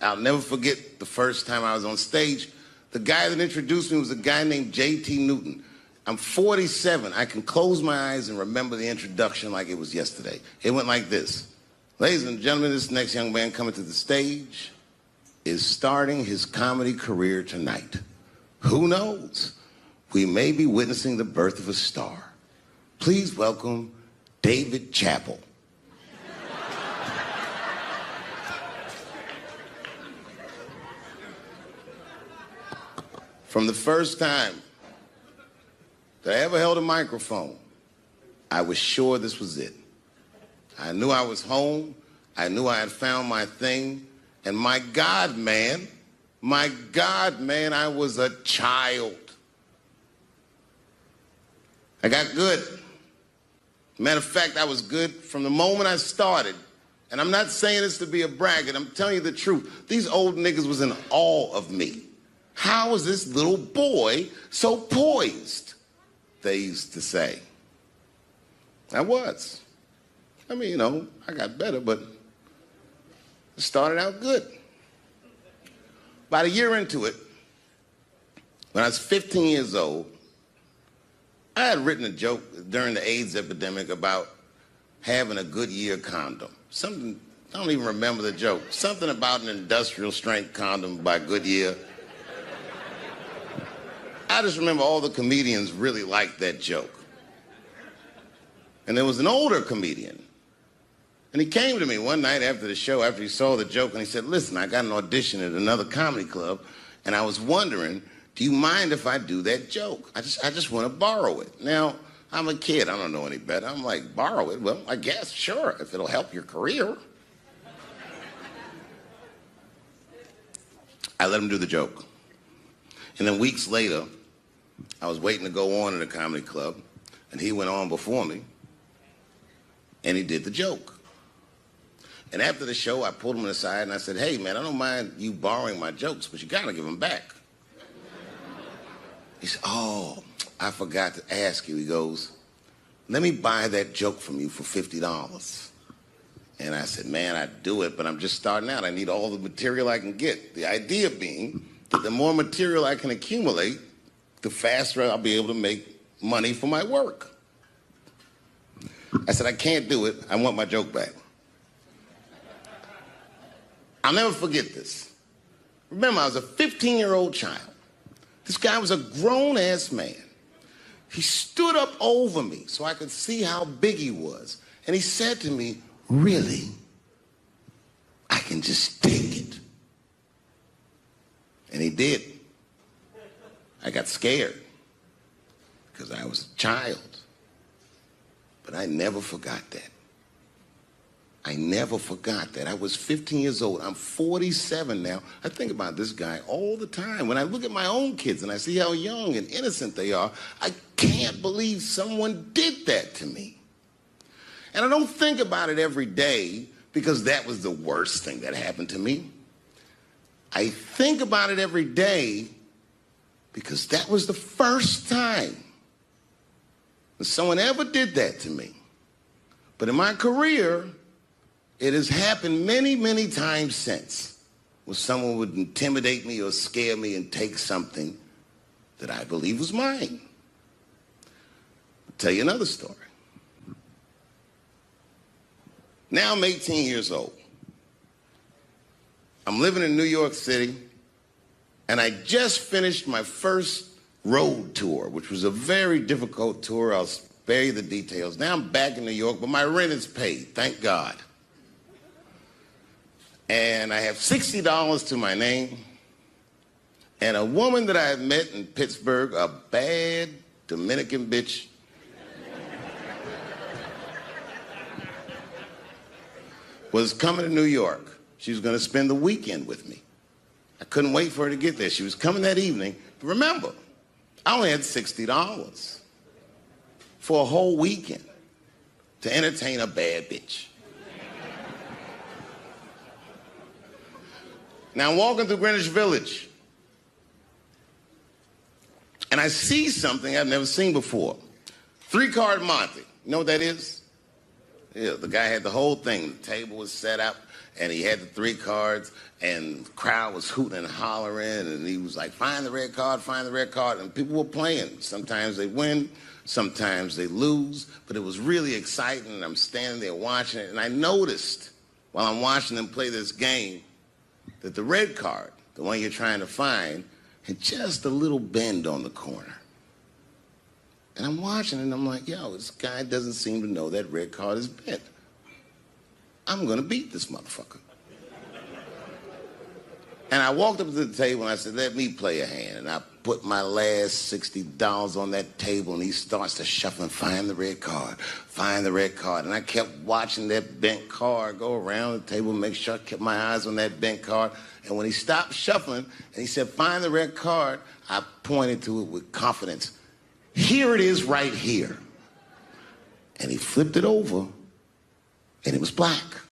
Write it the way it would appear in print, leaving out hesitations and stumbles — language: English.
I'll never forget the first time I was on stage. The guy that introduced me was a guy named J.T. Newton. I'm 47. I can close my eyes and remember the introduction like it was yesterday. It went like this. Ladies and gentlemen, this next young man coming to the stage is starting his comedy career tonight. Who knows? We may be witnessing the birth of a star. Please welcome David Chappelle. From the first time that I ever held a microphone, I was sure this was it. I knew I was home. I knew I had found my thing. And my God, man, I was a child. I got good. Matter of fact, I was good from the moment I started. And I'm not saying this to be a braggart. I'm telling you the truth. These old niggas was in awe of me. How was this little boy so poised? They used to say. I was. I mean, you know, I got better, but it started out good. About a year into it, when I was 15 years old, I had written a joke during the AIDS epidemic about having a Goodyear condom. Something, I don't even remember the joke. Something about an industrial strength condom by Goodyear. I just remember all the comedians really liked that joke. And there was an older comedian. And he came to me one night after the show, after he saw the joke, and he said, listen, I got an audition at another comedy club, and I was wondering, do you mind if I do that joke? I just want to borrow it. Now, I'm a kid. I don't know any better. I'm like, borrow it? Well, I guess, sure, if it'll help your career. I let him do the joke. And then weeks later, I was waiting to go on at a comedy club, and he went on before me, and he did the joke. And after the show, I pulled him aside, and I said, hey, man, I don't mind you borrowing my jokes, but you got to give them back. He said, oh, I forgot to ask you. He goes, let me buy that joke from you for $50. And I said, man, I'd do it, but I'm just starting out. I need all the material I can get. The idea being that the more material I can accumulate, the faster I'll be able to make money for my work. I said, I can't do it. I want my joke back. I'll never forget this. Remember, I was a 15-year-old child. This guy was a grown-ass man. He stood up over me so I could see how big he was. And he said to me, really? I can just take it. And he did. I got scared because I was a child. But I never forgot that. I never forgot that. I was 15 years old. I'm 47 now. I think about this guy all the time. When I look at my own kids and I see how young and innocent they are, I can't believe someone did that to me. And I don't think about it every day because that was the worst thing that happened to me. I think about it every day because that was the first time that someone ever did that to me. But in my career, it has happened many, many times since where someone would intimidate me or scare me and take something that I believe was mine. I'll tell you another story. Now I'm 18 years old. I'm living in New York City, and I just finished my first road tour, which was a very difficult tour. I'll spare you the details. Now I'm back in New York, but my rent is paid, thank God. And I have $60 to my name, and a woman that I had met in Pittsburgh, a bad Dominican bitch, was coming to New York. She was going to spend the weekend with me. I couldn't wait for her to get there. She was coming that evening. But remember, I only had $60 for a whole weekend to entertain a bad bitch. Now I'm walking through Greenwich Village, and I see something I've never seen before. 3-card Monte. You know what that is? Yeah, the guy had the whole thing. The table was set up, and he had the 3 cards, and the crowd was hooting and hollering, and he was like, find the red card, find the red card, and people were playing. Sometimes they win, sometimes they lose, but it was really exciting, and I'm standing there watching it, and I noticed while I'm watching them play this game that the red card, the one you're trying to find, had just a little bend on the corner. And I'm watching it, and I'm like, yo, this guy doesn't seem to know that red card is bent. I'm going to beat this motherfucker. And I walked up to the table, and I said, let me play a hand. And I put my last $60 on that table, and he starts to shuffle and find the red card, find the red card. And I kept watching that bent card go around the table, make sure I kept my eyes on that bent card. And when he stopped shuffling, and he said, find the red card, I pointed to it with confidence. Here it is right here. And he flipped it over, and it was black.